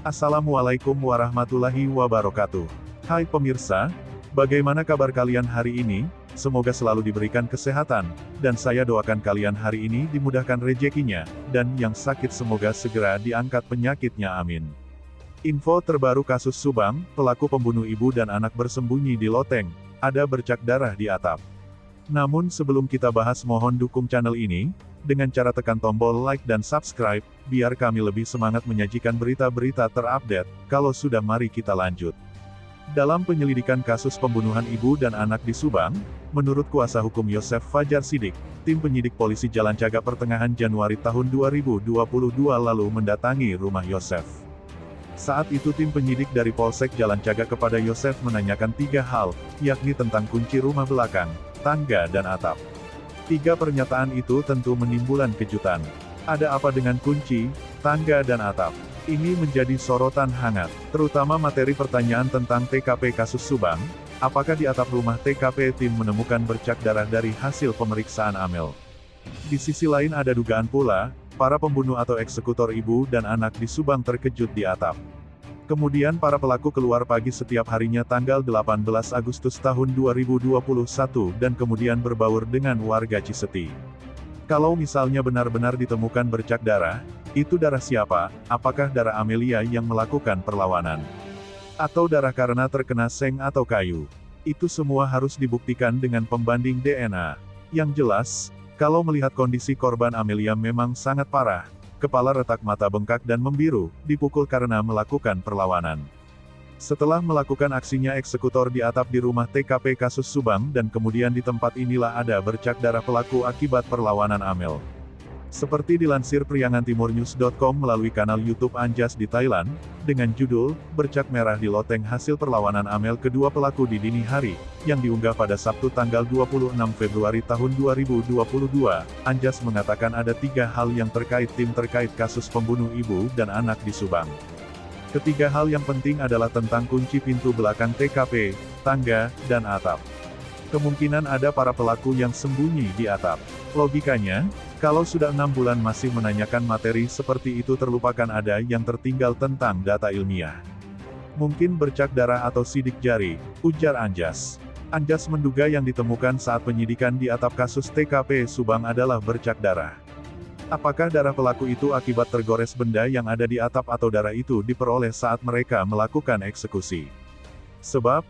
Assalamualaikum warahmatullahi wabarakatuh. Hai pemirsa, bagaimana kabar kalian hari ini? Semoga selalu diberikan kesehatan, dan saya doakan kalian hari ini dimudahkan rezekinya, dan yang sakit semoga segera diangkat penyakitnya amin. Info terbaru kasus Subang, pelaku pembunuh ibu dan anak bersembunyi di loteng, ada bercak darah di atap. Namun sebelum kita bahas mohon dukung channel ini, dengan cara tekan tombol like dan subscribe, biar kami lebih semangat menyajikan berita-berita terupdate. Kalau sudah mari kita lanjut. Dalam penyelidikan kasus pembunuhan ibu dan anak di Subang, menurut kuasa hukum Yosef Fajar Sidik, tim penyidik polisi Jalan Cagak pertengahan Januari tahun 2022 lalu mendatangi rumah Yosef. Saat itu tim penyidik dari Polsek Jalan Cagak kepada Yosef menanyakan 3 hal, yakni tentang kunci rumah belakang, tangga dan atap. 3 pernyataan itu tentu menimbulkan kejutan. Ada apa dengan kunci, tangga dan atap? Ini menjadi sorotan hangat, terutama materi pertanyaan tentang TKP kasus Subang. Apakah di atap rumah TKP tim menemukan bercak darah dari hasil pemeriksaan Amel? Di sisi lain ada dugaan pula, para pembunuh atau eksekutor ibu dan anak di Subang terkejut di atap. Kemudian para pelaku keluar pagi setiap harinya tanggal 18 Agustus tahun 2021 dan kemudian berbaur dengan warga Ciseti. Kalau misalnya benar-benar ditemukan bercak darah, itu darah siapa? Apakah darah Amelia yang melakukan perlawanan? Atau darah karena terkena seng atau kayu? Itu semua harus dibuktikan dengan pembanding DNA. Yang jelas, kalau melihat kondisi korban Amelia memang sangat parah. Kepala retak, mata bengkak dan membiru, dipukul karena melakukan perlawanan. Setelah melakukan aksinya eksekutor di atap di rumah TKP kasus Subang dan kemudian di tempat inilah ada bercak darah pelaku akibat perlawanan Amel. Seperti dilansir priangantimurnews.com melalui kanal YouTube Anjas di Thailand, dengan judul, Bercak Merah di Loteng Hasil Perlawanan Amel Kedua Pelaku di Dini Hari, yang diunggah pada Sabtu tanggal 26 Februari tahun 2022, Anjas mengatakan ada 3 hal yang terkait tim terkait kasus pembunuh ibu dan anak di Subang. Ketiga hal yang penting adalah tentang kunci pintu belakang TKP, tangga, dan atap. Kemungkinan ada para pelaku yang sembunyi di atap. Logikanya, kalau sudah 6 bulan masih menanyakan materi seperti itu terlupakan ada yang tertinggal tentang data ilmiah. Mungkin bercak darah atau sidik jari, ujar Anjas. Anjas menduga yang ditemukan saat penyidikan di atap kasus TKP Subang adalah bercak darah. Apakah darah pelaku itu akibat tergores benda yang ada di atap atau darah itu diperoleh saat mereka melakukan eksekusi? Sebab,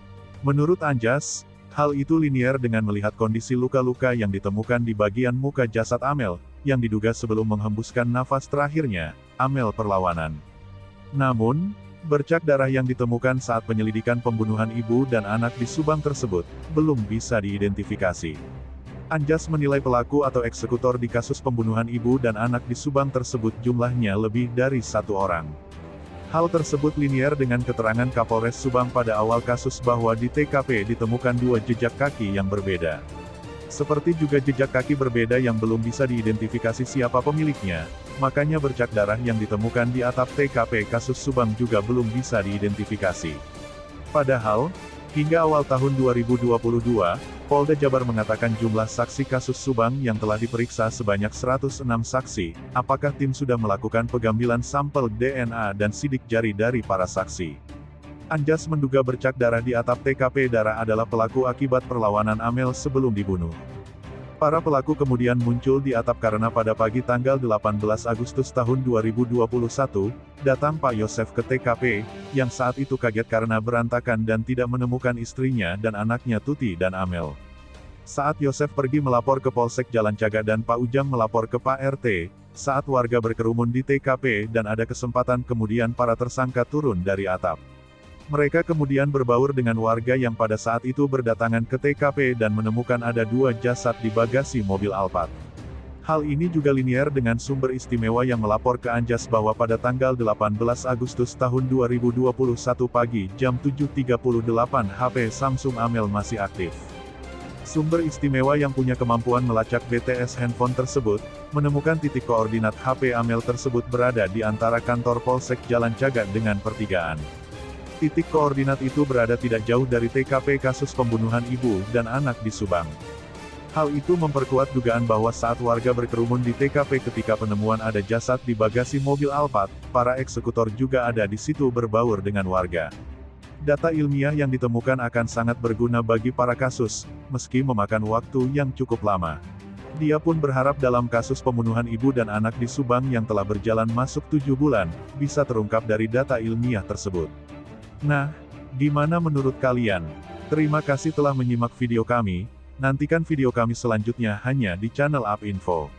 menurut Anjas, hal itu linier dengan melihat kondisi luka-luka yang ditemukan di bagian muka jasad Amel, yang diduga sebelum menghembuskan nafas terakhirnya, Amel perlawanan. Namun, bercak darah yang ditemukan saat penyelidikan pembunuhan ibu dan anak di Subang tersebut, belum bisa diidentifikasi. Anjas menilai pelaku atau eksekutor di kasus pembunuhan ibu dan anak di Subang tersebut jumlahnya lebih dari 1 orang. Hal tersebut linier dengan keterangan Kapolres Subang pada awal kasus bahwa di TKP ditemukan 2 jejak kaki yang berbeda. Seperti juga jejak kaki berbeda yang belum bisa diidentifikasi siapa pemiliknya, makanya bercak darah yang ditemukan di atap TKP kasus Subang juga belum bisa diidentifikasi. Padahal, hingga awal tahun 2022, Polda Jabar mengatakan jumlah saksi kasus Subang yang telah diperiksa sebanyak 106 saksi. Apakah tim sudah melakukan pengambilan sampel DNA dan sidik jari dari para saksi? Anjas menduga bercak darah di atap TKP darah adalah pelaku akibat perlawanan Amel sebelum dibunuh. Para pelaku kemudian muncul di atap karena pada pagi tanggal 18 Agustus tahun 2021, datang Pak Yosef ke TKP, yang saat itu kaget karena berantakan dan tidak menemukan istrinya dan anaknya Tuti dan Amel. Saat Yosef pergi melapor ke Polsek Jalan Cagak dan Pak Ujang melapor ke Pak RT, saat warga berkerumun di TKP dan ada kesempatan kemudian para tersangka turun dari atap. Mereka kemudian berbaur dengan warga yang pada saat itu berdatangan ke TKP dan menemukan ada 2 jasad di bagasi mobil Alphard. Hal ini juga linier dengan sumber istimewa yang melapor ke Anjas bahwa pada tanggal 18 Agustus tahun 2021 pagi jam 7.38 HP Samsung Amel masih aktif. Sumber istimewa yang punya kemampuan melacak BTS handphone tersebut, menemukan titik koordinat HP Amel tersebut berada di antara kantor Polsek Jalan Cagak dengan pertigaan. Titik koordinat itu berada tidak jauh dari TKP kasus pembunuhan ibu dan anak di Subang. Hal itu memperkuat dugaan bahwa saat warga berkerumun di TKP ketika penemuan ada jasad di bagasi mobil Alphard, para eksekutor juga ada di situ berbaur dengan warga. Data ilmiah yang ditemukan akan sangat berguna bagi para kasus, meski memakan waktu yang cukup lama. Dia pun berharap dalam kasus pembunuhan ibu dan anak di Subang yang telah berjalan masuk 7 bulan, bisa terungkap dari data ilmiah tersebut. Nah, gimana menurut kalian? Terima kasih telah menyimak video kami. Nantikan video kami selanjutnya hanya di channel UP Info.